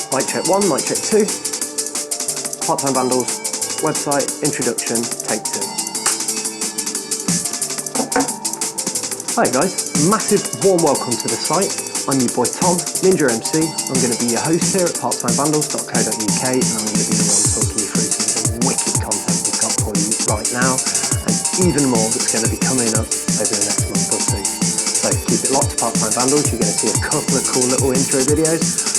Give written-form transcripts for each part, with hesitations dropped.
Mic check 1, mic check 2. PartTimeVandalz website, introduction, take 2. Hi guys, massive warm welcome to the site. I'm your boy Tom, Ninja MC. I'm going to be your host here at PartTimeVandalz.co.uk and I'm going to be the one talking you through some of the wicked content we've got for you right now and even more that's going to be coming up over the next month or two. So keep it locked to PartTimeVandalz. You're going to see a couple of cool little intro videos.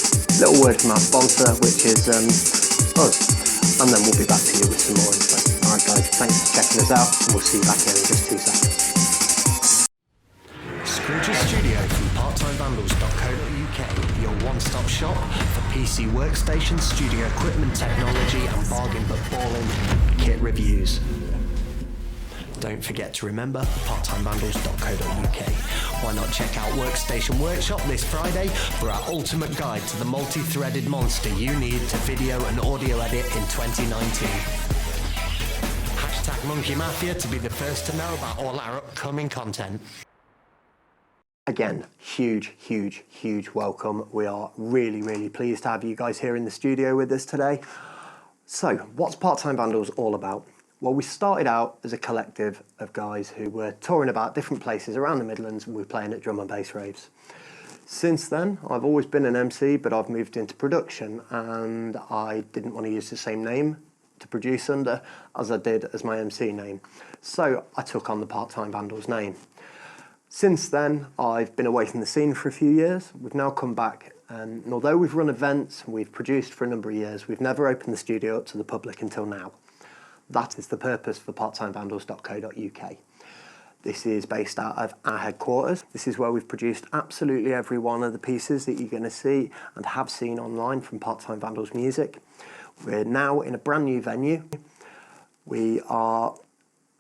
Little word from our sponsor, which is us, and then we'll be back to you with some more info. Alright guys, thanks for checking us out, and we'll see you back here in just 2 seconds. Scrooge's Studio from PartTimeVandalz.co.uk, your one-stop shop for PC workstation, studio equipment, technology, and bargain but ballin' kit reviews. Don't forget to remember PartTimeVandalz.co.uk. Why not check out Workstation Workshop this Friday for our ultimate guide to the multi-threaded monster you need to video and audio edit in 2019. Hashtag monkeymafia to be the first to know about all our upcoming content. Again, huge welcome. We are really pleased to have you guys here in the studio with us today. So, what's PartTimeVandalz all about? Well, we started out as a collective of guys who were touring about different places around the Midlands and we were playing at drum and bass raves. Since then, I've always been an MC, but I've moved into production and I didn't want to use the same name to produce under as I did as my MC name. So I took on the PartTimeVandalz name. Since then, I've been away from the scene for a few years. We've now come back and although we've run events and we've produced for a number of years, we've never opened the studio up to the public until now. That is the purpose for PartTimeVandalz.co.uk. This is based out of our headquarters. This is where we've produced absolutely every one of the pieces that you're going to see and have seen online from PartTimeVandalz Music. We're now in a brand new venue. We are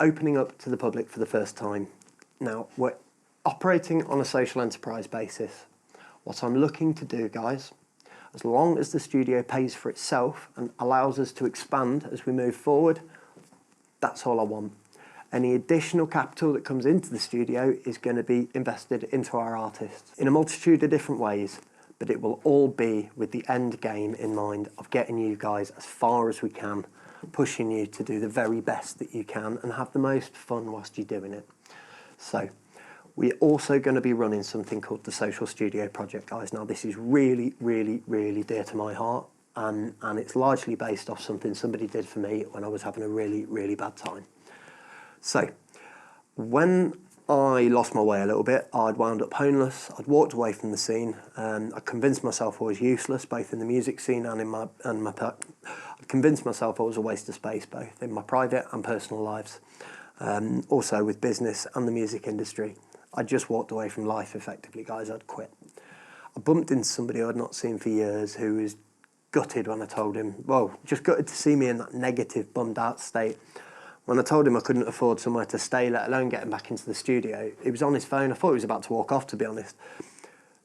opening up to the public for the first time. Now, we're operating on a social enterprise basis. What I'm looking to do, guys, as long as the studio pays for itself and allows us to expand as we move forward, that's all I want. Any additional capital that comes into the studio is going to be invested into our artists in a multitude of different ways, but it will all be with the end game in mind of getting you guys as far as we can, pushing you to do the very best that you can and have the most fun whilst you're doing it. So, we're also going to be running something called the Social Studio Project, guys. Now, this is really dear to my heart, and it's largely based off something somebody did for me when I was having a really bad time. So, when I lost my way a little bit, I'd wound up homeless, I'd walked away from the scene, I convinced myself I was useless, both in the music scene and I convinced myself I was a waste of space, both in my private and personal lives, also with business and the music industry. I just walked away from life effectively, guys. I'd quit. I bumped into somebody I'd not seen for years who was gutted when I told him, well, just gutted to see me in that negative, bummed out state. When I told him I couldn't afford somewhere to stay, let alone getting back into the studio, he was on his phone. I thought he was about to walk off, to be honest.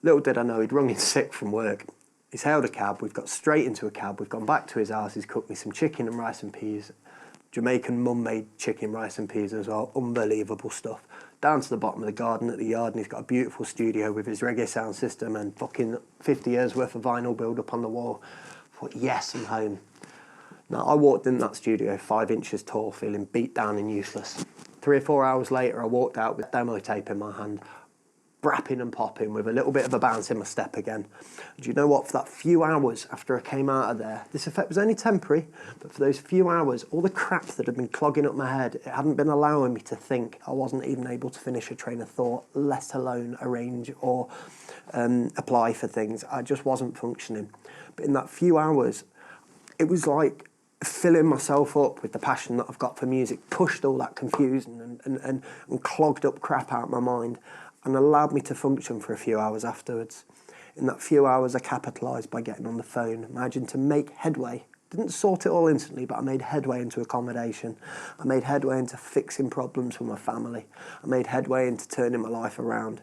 Little did I know, he'd rung in sick from work. He's hailed a cab, we've got straight into a cab, we've gone back to his house, he's cooked me some chicken and rice and peas. Jamaican mum-made chicken, rice and peas as well, unbelievable stuff. Down to the bottom of the garden at the yard, and he's got a beautiful studio with his reggae sound system and fucking 50 years worth of vinyl build up on the wall. I thought, yes, I'm home. Now, I walked in that studio 5 inches tall, feeling beat down and useless. 3 or 4 hours later, I walked out with demo tape in my hand, brapping and popping with a little bit of a bounce in my step again. And you know what? For that few hours after I came out of there, this effect was only temporary, but for those few hours, all the crap that had been clogging up my head, it hadn't been allowing me to think. I wasn't even able to finish a train of thought, let alone arrange or apply for things. I just wasn't functioning. But in that few hours, it was like filling myself up with the passion that I've got for music, pushed all that confusion and clogged up crap out of my mind, and allowed me to function for a few hours afterwards. In that few hours, I capitalised by getting on the phone, managing to make headway. Didn't sort it all instantly, but I made headway into accommodation. I made headway into fixing problems for my family. I made headway into turning my life around.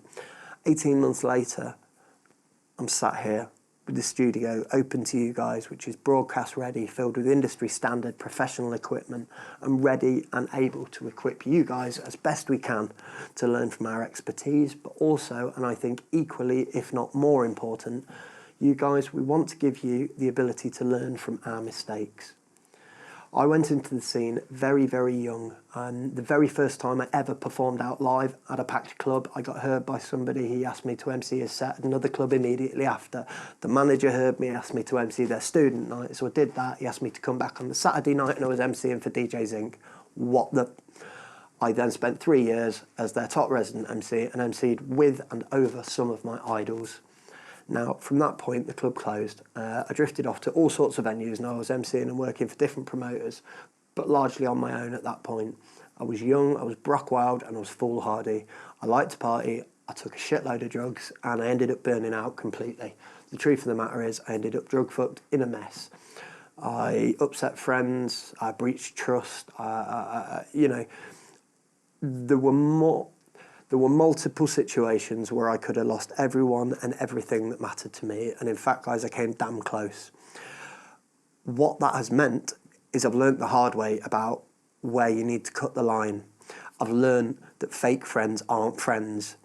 18 months later, I'm sat here with the studio open to you guys, which is broadcast ready, filled with industry standard professional equipment, and ready and able to equip you guys as best we can to learn from our expertise, but also, and I think equally, if not more important, You guys, we want to give you the ability to learn from our mistakes. I went into the scene very, very young, and the very first time I ever performed out live at a packed club, I got heard by somebody. He asked me to MC a set at another club immediately after. The manager heard me, asked me to MC their student night, so I did that. He asked me to come back on the Saturday night, and I was MCing for DJ Zinc. I then spent 3 years as their top resident MC and MC'd with and over some of my idols. Now, from that point, the club closed. I drifted off to all sorts of venues, and I was MCing and working for different promoters, but largely on my own at that point. I was young, I was brock wild, and I was foolhardy. I liked to party, I took a shitload of drugs, and I ended up burning out completely. The truth of the matter is, I ended up drug fucked in a mess. I upset friends, I breached trust, you know, there were multiple situations where I could have lost everyone and everything that mattered to me. And in fact, guys, I came damn close. What that has meant is I've learned the hard way about where you need to cut the line. I've learned that fake friends aren't friends.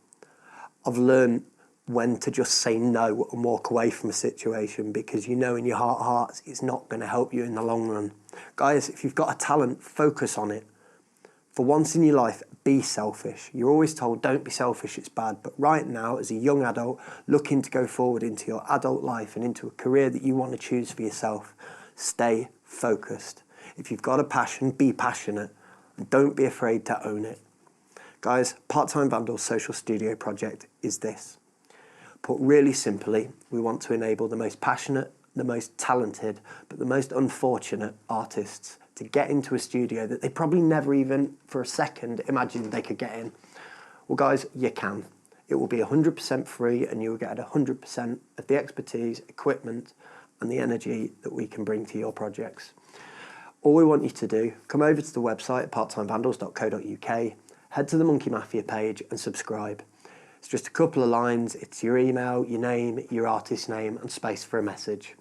I've learned when to just say no and walk away from a situation, because you know in your heart of hearts it's not going to help you in the long run. Guys, if you've got a talent, focus on it. For once in your life, be selfish. You're always told don't be selfish, it's bad. But right now, as a young adult looking to go forward into your adult life and into a career that you want to choose for yourself, stay focused. If you've got a passion, be passionate, and don't be afraid to own it. Guys, Part-Time Vandalz social studio project is this. Put really simply, we want to enable the most passionate, the most talented, but the most unfortunate artists to get into a studio that they probably never even for a second imagined they could get in. Well, guys, you can. It will be 100% free, and you will get 100% of the expertise, equipment, and the energy that we can bring to your projects. All we want you to do, come over to the website at parttimevandalz.co.uk, head to the Monkey Mafia page and subscribe. It's just a couple of lines. It's your email, your name, your artist name, and space for a message.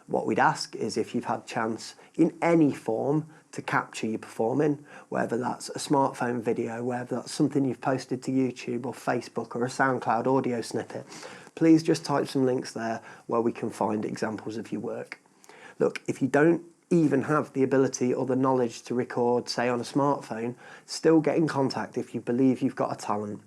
What we'd ask is if you've had chance in any form to capture you performing, whether that's a smartphone video, whether that's something you've posted to YouTube or Facebook or a SoundCloud audio snippet, please just type some links there where we can find examples of your work. Look, if you don't even have the ability or the knowledge to record, say on a smartphone, still get in contact if you believe you've got a talent.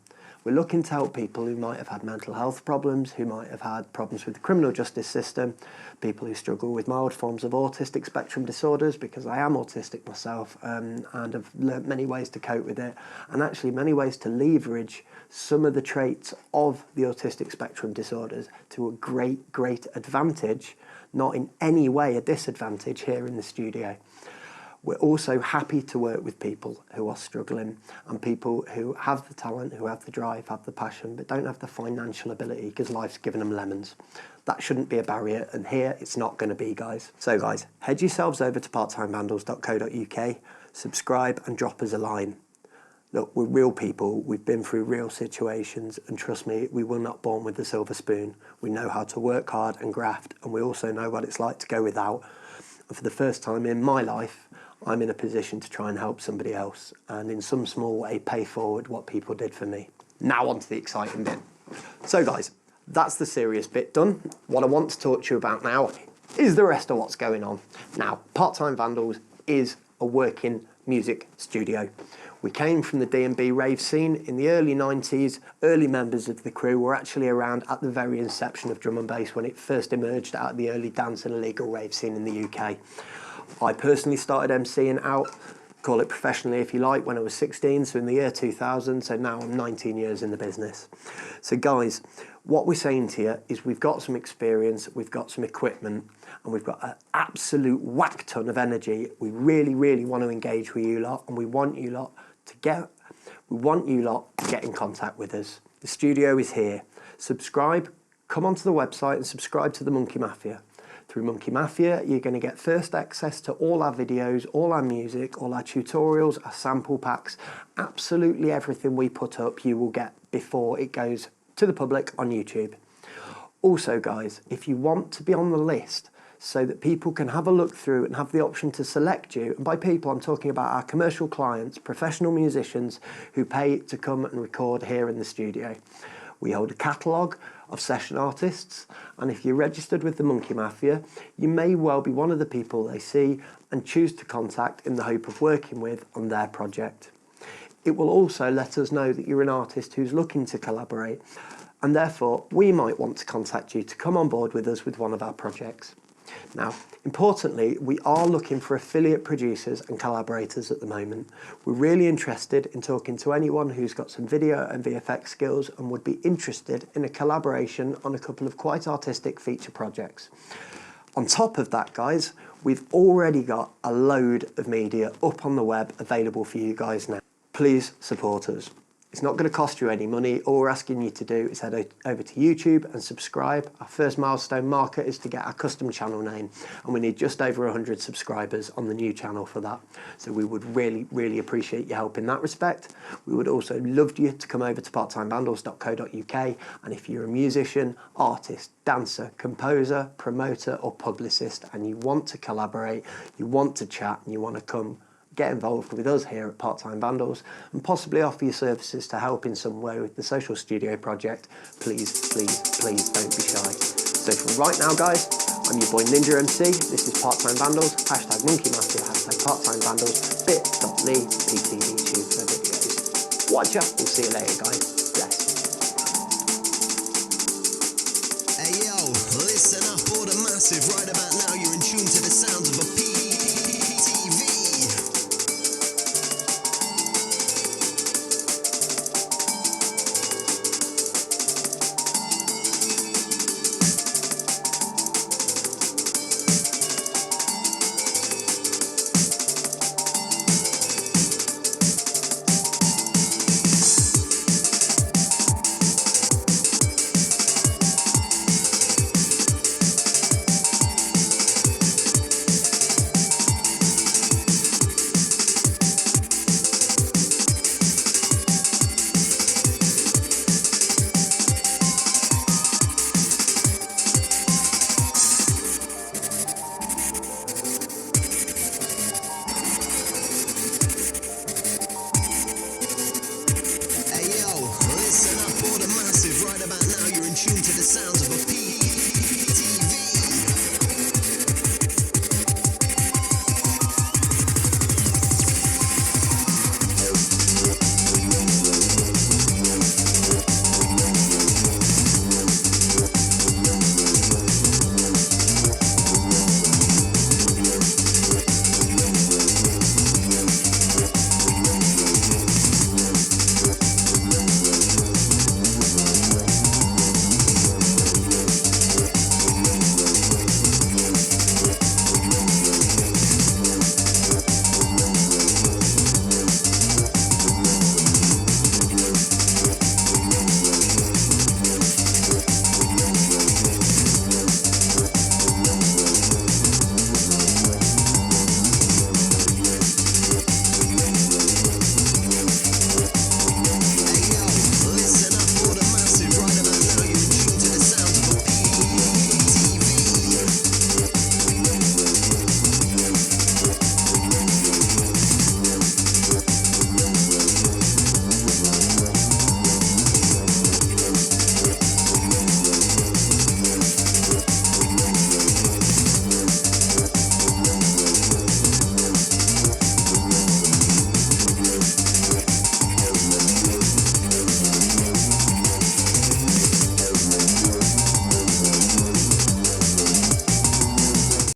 We're looking to help people who might have had mental health problems, who might have had problems with the criminal justice system, people who struggle with mild forms of autistic spectrum disorders, because I am autistic myself, and have learnt many ways to cope with it, and actually many ways to leverage some of the traits of the autistic spectrum disorders to a great, great advantage, not in any way a disadvantage here in the studio. We're also happy to work with people who are struggling and people who have the talent, who have the drive, have the passion, but don't have the financial ability because life's given them lemons. That shouldn't be a barrier, and here it's not going to be, guys. So guys, head yourselves over to parttimevandalz.co.uk, subscribe and drop us a line. Look, we're real people, we've been through real situations, and trust me, we were not born with a silver spoon. We know how to work hard and graft, and we also know what it's like to go without. And for the first time in my life, I'm in a position to try and help somebody else, and in some small way pay forward what people did for me. Now on to the exciting bit. So guys, that's the serious bit done. What I want to talk to you about now is the rest of what's going on. Now, Part-Time Vandalz is a working music studio. We came from the D&B rave scene in the early 90s. Early members of the crew were actually around at the very inception of drum and bass when it first emerged out of the early dance and illegal rave scene in the UK. I personally started MCing out, call it professionally if you like, when I was 16, so in the year 2000, so now I'm 19 years in the business. So guys, what we're saying to you is we've got some experience, we've got some equipment, and we've got an absolute whack ton of energy. We really, really want to engage with you lot, and we want you lot to get in contact with us. The studio is here. Subscribe, come onto the website and subscribe to the Monkey Mafia. Through Monkey Mafia, you're going to get first access to all our videos, all our music, all our tutorials, our sample packs, absolutely everything we put up you will get before it goes to the public on YouTube. Also guys, if you want to be on the list so that people can have a look through and have the option to select you, and by people I'm talking about our commercial clients, professional musicians who pay to come and record here in the studio. We hold a catalogue of session artists, and if you're registered with the Monkey Mafia, you may well be one of the people they see and choose to contact in the hope of working with on their project. It will also let us know that you're an artist who's looking to collaborate, and therefore we might want to contact you to come on board with us with one of our projects. Now, importantly, we are looking for affiliate producers and collaborators at the moment. We're really interested in talking to anyone who's got some video and VFX skills and would be interested in a collaboration on a couple of quite artistic feature projects. On top of that, guys, we've already got a load of media up on the web available for you guys now. Please support us. It's not going to cost you any money. All we're asking you to do is head over to YouTube and subscribe. Our first milestone marker is to get our custom channel name, and we need just over 100 subscribers on the new channel for that. So we would really, really appreciate your help in that respect. We would also love you to come over to PartTimeVandalz.co.uk, and if you're a musician, artist, dancer, composer, promoter or publicist, and you want to collaborate, you want to chat, and you want to come get involved with us here at PartTimeVandalz and possibly offer your services to help in some way with the social studio project, please, please, please don't be shy. So for right now, guys, I'm your boy Ninja MC. This is PartTimeVandalz, #monkeymafia, #PartTimeVandalz, bit.ly, ptv-studio for videos. Watch out, we'll see you later, guys.